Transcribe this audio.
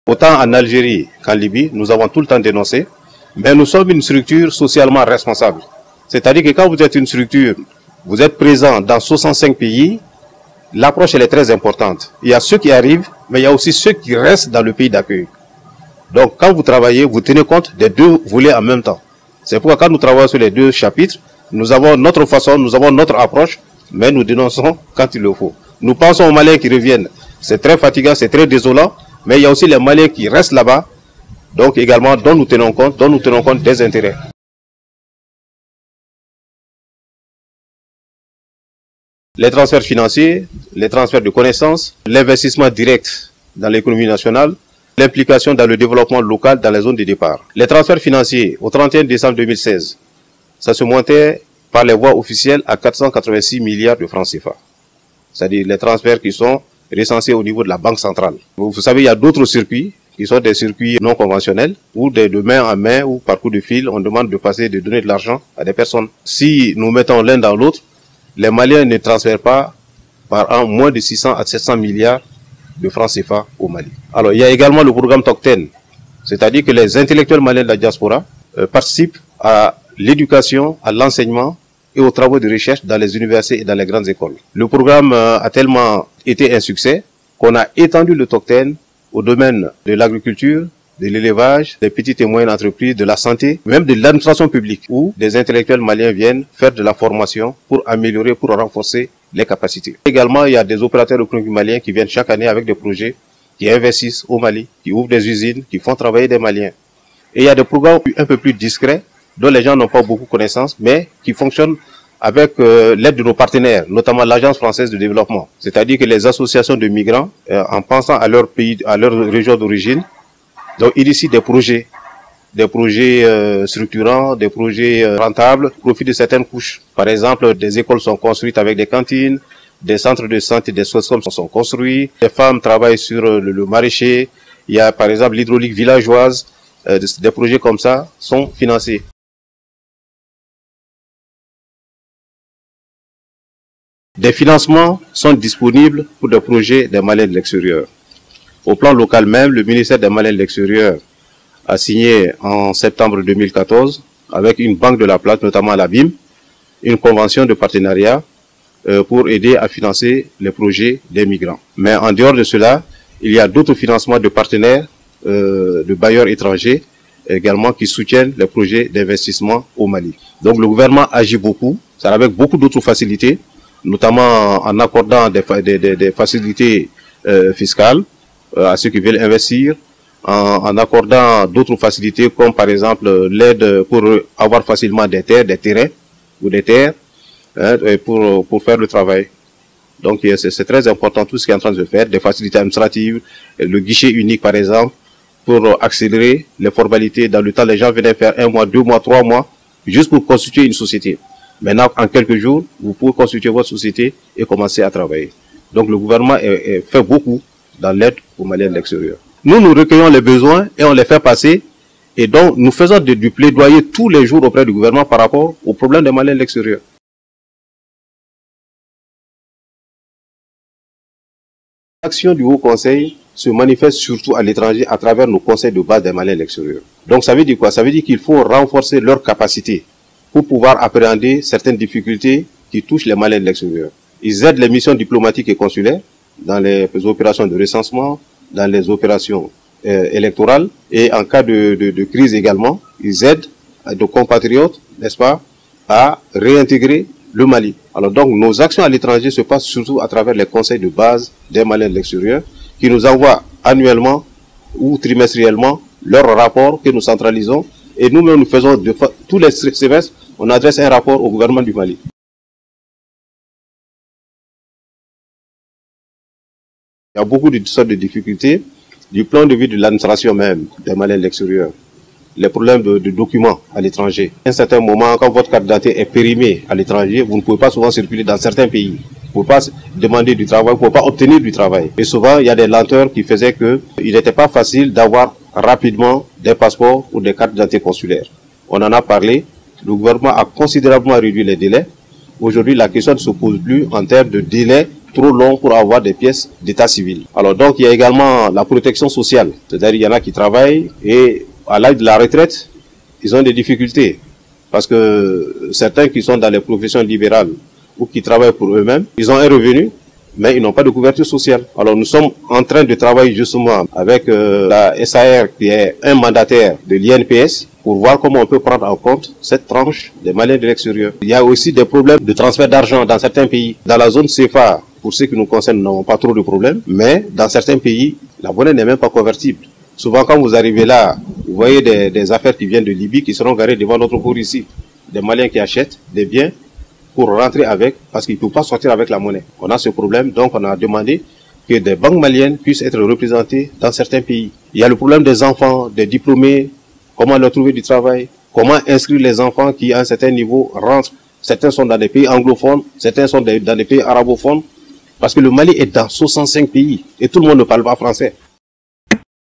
Autant en Algérie qu'en Libye, nous avons tout le temps dénoncé, mais nous sommes une structure socialement responsable. C'est-à-dire que quand vous êtes une structure, vous êtes présent dans 65 pays, l'approche elle est très importante. Il y a ceux qui arrivent, mais il y a aussi ceux qui restent dans le pays d'accueil. Donc quand vous travaillez, vous tenez compte des deux volets en même temps. C'est pourquoi quand nous travaillons sur les deux chapitres, nous avons notre façon, nous avons notre approche, mais nous dénonçons quand il le faut. Nous pensons aux Maliens qui reviennent. C'est très fatigant, c'est très désolant, mais il y a aussi les Maliens qui restent là-bas, donc également dont nous tenons compte des intérêts. Les transferts financiers, les transferts de connaissances, l'investissement direct dans l'économie nationale, l'implication dans le développement local dans les zones de départ. Les transferts financiers, au 31 décembre 2016, ça se montait par les voies officielles à 486 milliards de francs CFA. C'est-à-dire les transferts qui sont recensés au niveau de la Banque centrale. Vous savez, il y a d'autres circuits qui sont des circuits non conventionnels où de main en main ou par coup de fil, on demande de donner de l'argent à des personnes. Si nous mettons l'un dans l'autre, les Maliens ne transfèrent pas par an moins de 600 à 700 milliards de francs CFA au Mali. Alors, il y a également le programme Tocten, c'est-à-dire que les intellectuels maliens de la diaspora participent à l'éducation, à l'enseignement et aux travaux de recherche dans les universités et dans les grandes écoles. Le programme a tellement été un succès qu'on a étendu le Tocten au domaine de l'agriculture, de l'élevage, des petites et moyennes entreprises, de la santé, même de l'administration publique, où des intellectuels maliens viennent faire de la formation pour améliorer, pour renforcer les capacités. Également, il y a des opérateurs économiques maliens qui viennent chaque année avec des projets, qui investissent au Mali, qui ouvrent des usines, qui font travailler des Maliens. Et il y a des programmes un peu plus discrets, dont les gens n'ont pas beaucoup connaissance, mais qui fonctionnent avec l'aide de nos partenaires, notamment l'Agence française de développement. C'est-à-dire que les associations de migrants, en pensant à leur pays, à leur région d'origine, donc initient des projets structurants, des projets rentables, au profit de certaines couches. Par exemple, des écoles sont construites avec des cantines, des centres de santé, des SOSCOM sont construits, les femmes travaillent sur le maraîcher, il y a par exemple l'hydraulique villageoise, des projets comme ça sont financés. Des financements sont disponibles pour des projets des Maliens de l'extérieur. Au plan local même, le ministère des Maliens de l'extérieur a signé en septembre 2014 avec une banque de la place, notamment la BIM, une convention de partenariat pour aider à financer les projets des migrants. Mais en dehors de cela, il y a d'autres financements de partenaires, de bailleurs étrangers également qui soutiennent les projets d'investissement au Mali. Donc le gouvernement agit beaucoup, ça avec beaucoup d'autres facilités, notamment en accordant des facilités fiscales à ceux qui veulent investir, en accordant d'autres facilités comme par exemple l'aide pour avoir facilement des terrains ou des terres pour faire le travail. Donc c'est très important tout ce qui est en train de se faire, des facilités administratives, le guichet unique par exemple, pour accélérer les formalités. Dans le temps, les gens venaient faire 1 mois, 2 mois, 3 mois, juste pour constituer une société. Maintenant, en quelques jours, vous pouvez constituer votre société et commencer à travailler. Donc le gouvernement fait beaucoup dans l'aide aux Maliens de l'extérieur. Nous recueillons les besoins et on les fait passer. Et donc, nous faisons du plaidoyer tous les jours auprès du gouvernement par rapport aux problèmes des Maliens de l'extérieur. L'action du Haut Conseil se manifeste surtout à l'étranger à travers nos conseils de base des Maliens de l'extérieur. Donc ça veut dire quoi? Ça veut dire qu'il faut renforcer leurs capacités pour pouvoir appréhender certaines difficultés qui touchent les Maliens de l'extérieur. Ils aident les missions diplomatiques et consulaires dans les opérations de recensement, dans les opérations électorales et en cas de crise également, ils aident nos compatriotes, n'est-ce pas, à réintégrer le Mali. Alors donc nos actions à l'étranger se passent surtout à travers les conseils de base des Maliens de l'extérieur qui nous envoient annuellement ou trimestriellement leurs rapports que nous centralisons et nous-mêmes nous faisons tous les semestres, on adresse un rapport au gouvernement du Mali. Il y a beaucoup de sortes de difficultés du plan de vue de l'administration même des Maliens de l'extérieur. Les problèmes de documents à l'étranger. À un certain moment, quand votre carte d'identité est périmée à l'étranger, vous ne pouvez pas souvent circuler dans certains pays. Vous ne pouvez pas demander du travail, vous ne pouvez pas obtenir du travail. Et souvent, il y a des lenteurs qui faisaient qu'il n'était pas facile d'avoir rapidement des passeports ou des cartes d'identité consulaires. On en a parlé. Le gouvernement a considérablement réduit les délais. Aujourd'hui, la question ne se pose plus en termes de délai trop long pour avoir des pièces d'état civil. Alors donc il y a également la protection sociale, c'est-à-dire il y en a qui travaillent et à l'âge de la retraite, ils ont des difficultés parce que certains qui sont dans les professions libérales ou qui travaillent pour eux-mêmes, ils ont un revenu, mais ils n'ont pas de couverture sociale. Alors nous sommes en train de travailler justement avec la SAR qui est un mandataire de l'INPS pour voir comment on peut prendre en compte cette tranche des Maliens de l'extérieur. Il y a aussi des problèmes de transfert d'argent dans certains pays. Dans la zone CFA, pour ce qui nous concerne, nous n'avons pas trop de problèmes, mais dans certains pays, la monnaie n'est même pas convertible. Souvent, quand vous arrivez là, vous voyez des affaires qui viennent de Libye qui seront garées devant notre cour ici. Des Maliens qui achètent des biens pour rentrer avec, parce qu'ils ne peuvent pas sortir avec la monnaie. On a ce problème, donc on a demandé que des banques maliennes puissent être représentées dans certains pays. Il y a le problème des enfants, des diplômés, comment leur trouver du travail, comment inscrire les enfants qui, à un certain niveau, rentrent. Certains sont dans des pays anglophones, certains sont dans des pays arabophones, parce que le Mali est dans 65 pays et tout le monde ne parle pas français.